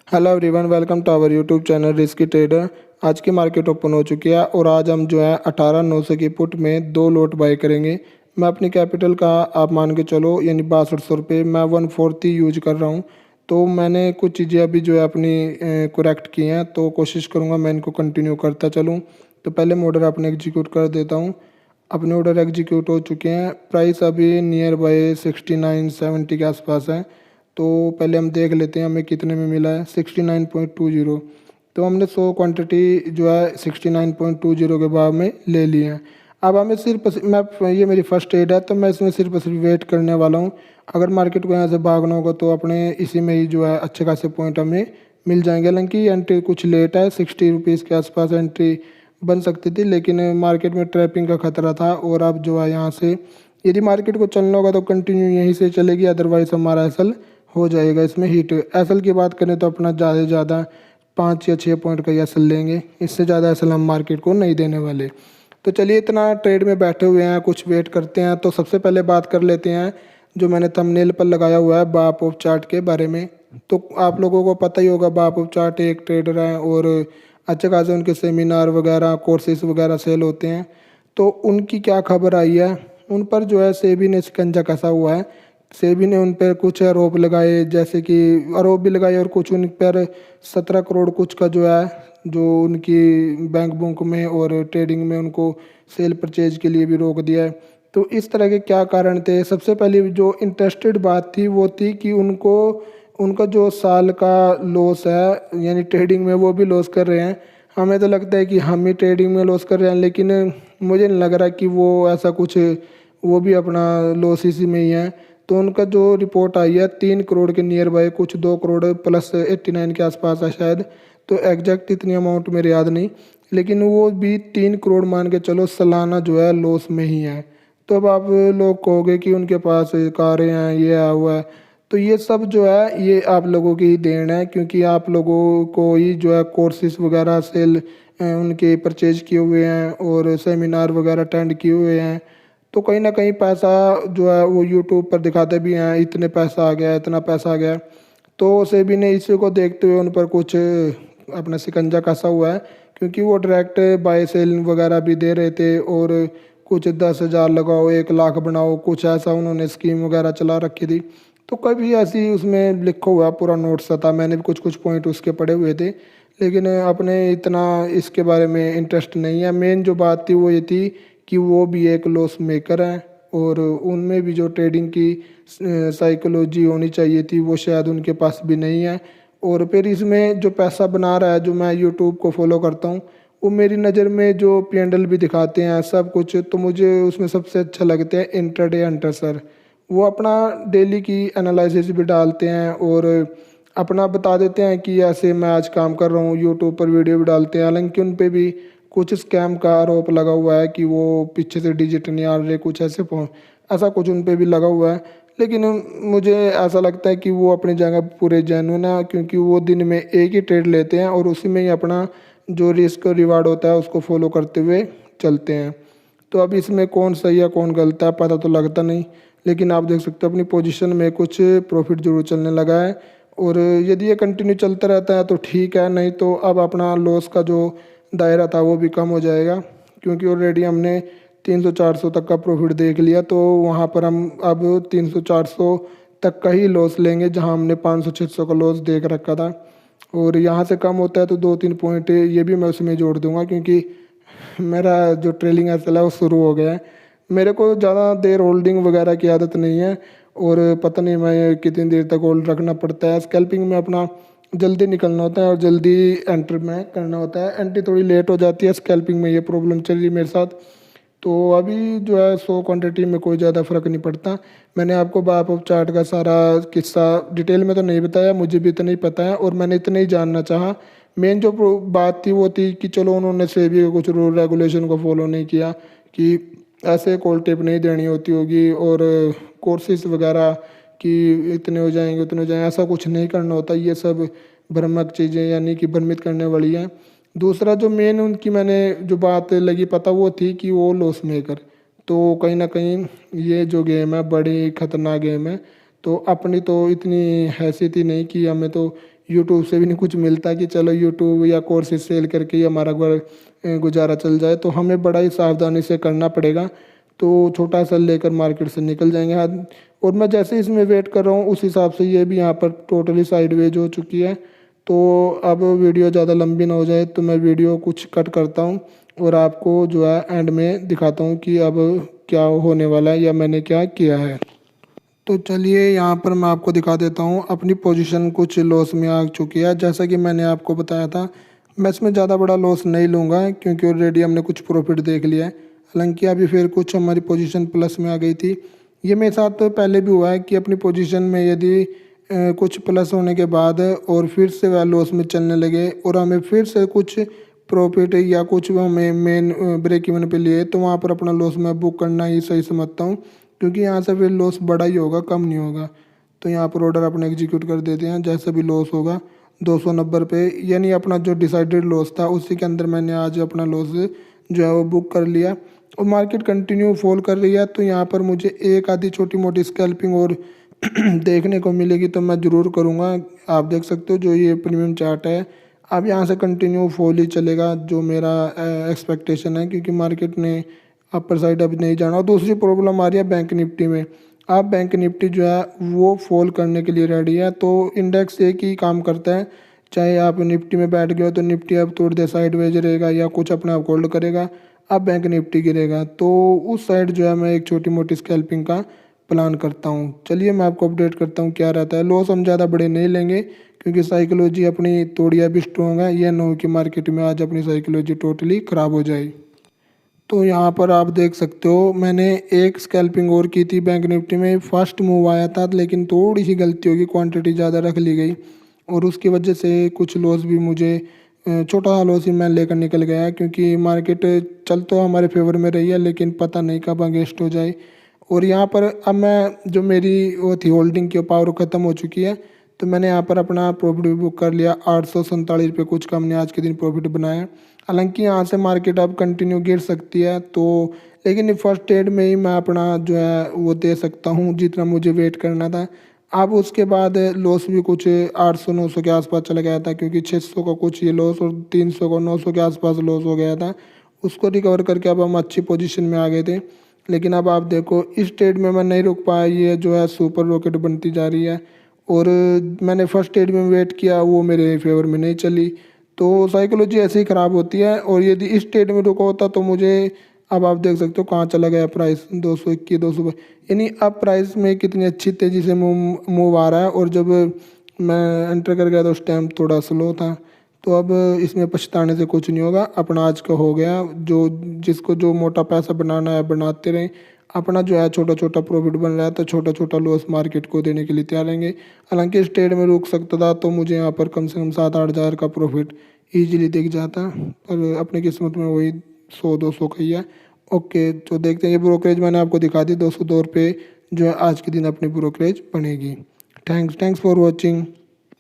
Hello everyone, welcome to our YouTube channel risky trader. आज की market open हो चुकी है और आज हम जो है 18,900 की पुट में 2 लॉट बाय करेंगे। मैं अपनी कैपिटल का आप मान के चलो यानी 6200 रुपये, मैं 1/4 ही यूज कर रहा हूँ। तो मैंने कुछ चीज़ें अभी जो है अपनी करेक्ट की हैं, तो कोशिश करूँगा मैं इनको कंटिन्यू करता चलूँ। तो पहले मैं ऑर्डर अपने एग्जीक्यूट कर देता हूँ। अपने ऑर्डर एग्जीक्यूट हो चुके हैं। प्राइस अभी नियर बाय 69-70 के आसपास है। तो पहले हम देख लेते हैं हमें कितने में मिला है। 69.20। तो हमने 100 क्वांटिटी जो है 69.20 के भाव में ले ली है। अब हमें मैं ये मेरी फर्स्ट ट्रेड है, तो मैं इसमें सिर्फ वेट करने वाला हूँ। अगर मार्केट को यहाँ से भागना होगा तो अपने इसी में ही जो है अच्छे खासे पॉइंट हमें मिल जाएंगे। हालांकि एंट्री कुछ लेट है, 60 रुपीज़ के आसपास एंट्री बन सकती थी, लेकिन मार्केट में ट्रैपिंग का खतरा था। और अब जो है यहाँ से यदि मार्केट को चलना होगा तो कंटिन्यू यहीं से चलेगी, अदरवाइज हमारा एसल हो जाएगा। इसमें हीट एसल की बात करें तो अपना ज़्यादा से ज़्यादा 5 या 6 पॉइंट का एसल लेंगे, इससे ज़्यादा एसल हम मार्केट को नहीं देने वाले। तो चलिए, इतना ट्रेड में बैठे हुए हैं, कुछ वेट करते हैं। तो सबसे पहले बात कर लेते हैं जो मैंने थंबनेल पर लगाया हुआ है बाप ऑफ चार्ट के बारे में। तो आप लोगों को पता ही होगा, बाप ऑफ चार्ट एक ट्रेडर है और अच्छे खासे उनके सेमिनार वगैरह कोर्सेज वगैरह सेल होते हैं। तो उनकी क्या खबर आई है, उन पर जो है सेबी ने शिकंजा कसा हुआ है। सेबी ने उन पर कुछ आरोप लगाए, जैसे कि आरोप भी लगाए और कुछ उन पर 17 करोड़ कुछ का जो है, जो उनकी बैंक बुक में और ट्रेडिंग में उनको सेल परचेज के लिए भी रोक दिया है। तो इस तरह के क्या कारण थे? सबसे पहले जो इंटरेस्टेड बात थी वो थी कि उनको उनका जो साल का लॉस है यानी ट्रेडिंग में, वो भी लॉस कर रहे हैं। हमें तो लगता है कि हम ही ट्रेडिंग में लॉस कर रहे हैं, लेकिन मुझे नहीं लग रहा कि वो ऐसा कुछ, वो भी अपना लॉस इसी में ही है। तो उनका जो रिपोर्ट आई है 3 करोड़ के नियर बाय, कुछ 2 करोड़ प्लस 89 के आसपास है शायद। तो एग्जैक्ट इतनी अमाउंट मेरे याद नहीं, लेकिन वो भी 3 करोड़ मान के चलो सालाना जो है लॉस में ही है। तो अब आप लोग कहोगे कि उनके पास कारें हैं, ये आया हुआ है। तो ये सब जो है ये आप लोगों की ही देन है, क्योंकि आप लोगों को ही जो है कोर्सेज वगैरह सेल उनके परचेज किए हुए हैं और सेमिनार वगैरह अटेंड किए हुए हैं। तो कहीं ना कहीं पैसा जो है वो यूट्यूब पर दिखाते भी हैं, इतने पैसा आ गया, इतना पैसा आ गया। तो सेबी ने इसी को देखते हुए उन पर कुछ अपना शिकंजा कसा हुआ है, क्योंकि वो डायरेक्ट बाय सेल वगैरह भी दे रहे थे और कुछ 10,000 लगाओ 1 लाख बनाओ, कुछ ऐसा उन्होंने स्कीम वगैरह चला रखी थी। तो कभी ऐसी उसमें लिखा हुआ पूरा नोट्स था, मैंने भी कुछ कुछ पॉइंट उसके पढ़े हुए थे, लेकिन अपने इतना इसके बारे में इंटरेस्ट नहीं है। मेन जो बात थी वो ये थी कि वो भी एक लॉस मेकर है और उनमें भी जो ट्रेडिंग की साइकोलॉजी होनी चाहिए थी वो शायद उनके पास भी नहीं है। और फिर इसमें जो पैसा बना रहा है, जो मैं यूट्यूब को फॉलो करता हूँ, वो मेरी नज़र में जो P&L भी दिखाते हैं सब कुछ, तो मुझे उसमें सबसे अच्छा लगता है इंट्राडे हंटर सर। वो अपना डेली की एनालिसिस भी डालते हैं और अपना बता देते हैं कि ऐसे मैं आज काम कर रहा हूँ। यूट्यूब पर वीडियो भी डालते हैं, हालांकि उन पे भी कुछ स्कैम का आरोप लगा हुआ है कि वो पीछे से डिजिट नहीं आ रहे, कुछ ऐसा कुछ उन पे भी लगा हुआ है। लेकिन मुझे ऐसा लगता है कि वो अपनी जगह पूरे जेन्युइन है, क्योंकि वो दिन में एक ही ट्रेड लेते हैं और उसी में ही अपना जो रिस्क रिवार्ड होता है उसको फॉलो करते हुए चलते हैं। तो अब इसमें कौन सही है कौन गलत है पता तो लगता नहीं, लेकिन आप देख सकते हो अपनी पोजीशन में कुछ प्रॉफिट जरूर चलने लगा है। और यदि ये कंटिन्यू चलता रहता है तो ठीक है, नहीं तो अब अपना लॉस का जो दायरा था वो भी कम हो जाएगा, क्योंकि ऑलरेडी हमने 300-400 तक का प्रॉफिट देख लिया। तो वहाँ पर हम अब 300-400 तक का ही लॉस लेंगे, जहाँ हमने 500-600 का लॉस देख रखा था। और यहाँ से कम होता है तो 2-3 पॉइंट ये भी मैं उसमें जोड़ दूंगा, क्योंकि मेरा जो ट्रेलिंग एसल है वो शुरू हो गया है। मेरे को ज़्यादा देर होल्डिंग वगैरह की आदत नहीं है और पता नहीं मैं कितनी देर तक होल्ड रखना पड़ता है। स्कैल्पिंग में अपना जल्दी निकलना होता है और जल्दी एंटर में करना होता है, एंट्री थोड़ी लेट हो जाती है। स्कैल्पिंग में ये प्रॉब्लम चल रही मेरे साथ। तो अभी जो है 100 क्वांटिटी में कोई ज़्यादा फ़र्क नहीं पड़ता। मैंने आपको बाप ऑफ चार्ट का सारा किस्सा डिटेल में तो नहीं बताया, मुझे भी इतना ही पता है और मैंने इतना ही जानना चाहा। मेन जो बात थी वो थी कि चलो उन्होंने सेबी के कुछ रूल रेगुलेशन को फॉलो नहीं किया कि ऐसे कॉल टिप नहीं देनी होती होगी और कोर्सेज वगैरह कि इतने हो जाएंगे उतने हो जाएंगे, ऐसा कुछ नहीं करना होता। ये सब भ्रामक चीज़ें यानी कि भ्रमित करने वाली हैं। दूसरा जो मेन उनकी मैंने जो बात लगी पता वो थी कि वो लॉस मेकर। तो कहीं ना कहीं ये जो गेम है बड़ी खतरनाक गेम है। तो अपनी तो इतनी हैसियत ही नहीं कि हमें तो यूट्यूब से भी नहीं कुछ मिलता कि चलो यूट्यूब या कोर्सेज सेल करके ही हमारा गुजारा चल जाए। तो हमें बड़ा ही सावधानी से करना पड़ेगा। तो छोटा सा लेकर मार्केट से निकल जाएंगे। हाँ, और मैं जैसे इसमें वेट कर रहा हूँ उस हिसाब से ये भी यहाँ पर टोटली साइडवेज हो चुकी है। तो अब वीडियो ज़्यादा लंबी ना हो जाए तो मैं वीडियो कुछ कट करता हूँ और आपको जो है एंड में दिखाता हूँ कि अब क्या होने वाला है या मैंने क्या किया है। तो चलिए यहाँ पर मैं आपको दिखा देता हूँ अपनी पोजीशन कुछ लॉस में आ चुकी है। जैसा कि मैंने आपको बताया था, मैं इसमें ज़्यादा बड़ा लॉस नहीं लूँगा क्योंकि ऑलरेडी हमने कुछ प्रॉफिट देख लिया है। हालांकि अभी फिर कुछ हमारी पोजीशन प्लस में आ गई थी। ये मेरे साथ तो पहले भी हुआ है कि अपनी पोजीशन में यदि कुछ प्लस होने के बाद और फिर से वह लॉस में चलने लगे और हमें फिर से कुछ प्रॉफिट या कुछ हमें मेन ब्रेक इवन पे लिए तो वहाँ पर अपना लॉस मैं बुक करना ही सही समझता हूँ, क्योंकि यहाँ से फिर लॉस बड़ा ही होगा, कम नहीं होगा। तो यहाँ पर ऑर्डर अपने एग्जीक्यूट कर देते हैं। जैसे भी लॉस होगा 290 रुपये, यानी अपना जो डिसाइडेड लॉस था उसी के अंदर मैंने आज अपना लॉस जो है वो बुक कर लिया। और मार्केट कंटिन्यू फॉल कर रही है तो यहाँ पर मुझे एक आधी छोटी मोटी स्कैल्पिंग और देखने को मिलेगी तो मैं ज़रूर करूँगा। आप देख सकते हो जो ये प्रीमियम चार्ट है, अब यहाँ से कंटिन्यू फॉल ही चलेगा जो मेरा एक्सपेक्टेशन है, क्योंकि मार्केट ने अपर साइड अभी नहीं जाना। और दूसरी प्रॉब्लम आ रही है बैंक निफ्टी में। अब बैंक निफ्टी जो है वो फॉल करने के लिए रेडी है। तो इंडेक्स एक ही काम करता है, चाहे आप निफ्टी में बैठ गए हो तो निफ्टी अब थोड़ी देर साइडवेज रहेगा या कुछ अपने आप होल्ड करेगा, अब बैंक निफ्टी गिरेगा। तो उस साइड जो है मैं एक छोटी मोटी स्कैल्पिंग का प्लान करता हूँ। चलिए मैं आपको अपडेट करता हूँ क्या रहता है। लॉस हम ज़्यादा बड़े नहीं लेंगे क्योंकि साइकोलॉजी अपनी थोड़ी अभी स्ट्रॉन्ग है। यह ना हो कि मार्केट में आज अपनी साइकोलॉजी टोटली ख़राब हो जाए। तो यहाँ पर आप देख सकते हो मैंने एक स्कैल्पिंग और की थी बैंक निफ्टी में। फर्स्ट मूव आया था लेकिन थोड़ी सी गलती होगी, क्वांटिटी ज़्यादा रख ली गई और उसकी वजह से कुछ लॉस भी मुझे छोटा सा लॉस ही मैं लेकर निकल गया, क्योंकि मार्केट चल तो हमारे फेवर में रही है लेकिन पता नहीं कब अगेंस्ट हो जाए। और यहाँ पर अब मैं जो मेरी वो थी होल्डिंग की पावर ख़त्म हो चुकी है, तो मैंने यहाँ पर अपना प्रॉफिट भी बुक कर लिया। 847 रुपये कुछ कम ने आज के दिन प्रॉफिट बनाया। हालांकि यहाँ से मार्केट अब कंटिन्यू गिर सकती है, तो लेकिन फर्स्ट ट्रेड में ही मैं अपना जो है वो दे सकता हूँ जितना मुझे वेट करना था। अब उसके बाद लॉस भी कुछ 800-900 के आसपास चला गया था, क्योंकि 600 का कुछ ये लॉस और 300 का 900 के आसपास लॉस हो गया था। उसको रिकवर करके अब हम अच्छी पोजीशन में आ गए थे। लेकिन अब आप देखो इस ट्रेड में मैं नहीं रुक पाया, ये जो है सुपर रॉकेट बनती जा रही है। और मैंने फर्स्ट ट्रेड में वेट किया वो मेरे फेवर में नहीं चली। तो साइकोलॉजी ऐसे ही ख़राब होती है। और यदि इस ट्रेड में रुका होता तो मुझे अब आप देख सकते हो कहाँ चला गया प्राइस, 221 200, यानी अब प्राइस में कितनी अच्छी तेज़ी से मूव आ रहा है। और जब मैं एंटर कर गया तो उस टाइम थोड़ा स्लो था। तो अब इसमें पछताने से कुछ नहीं होगा, अपना आज का हो गया। जो जिसको जो मोटा पैसा बनाना है बनाते रहें। अपना जो है छोटा छोटा प्रॉफिट बन रहा है तो छोटा छोटा लॉस मार्केट को देने के लिए तैयार रहेंगे। हालांकि इस ट्रेड में रुक सकता था तो मुझे यहाँ पर कम से कम 7-8 हज़ार का प्रॉफिट ईजिली दिख जाता, पर अपनी किस्मत में वही 100-200 का ही है। ओके, तो देखते हैं। ये ब्रोकरेज मैंने आपको दिखा दी 202 रुपये जो है आज के दिन अपनी ब्रोकरेज बनेगी। Thanks for watching.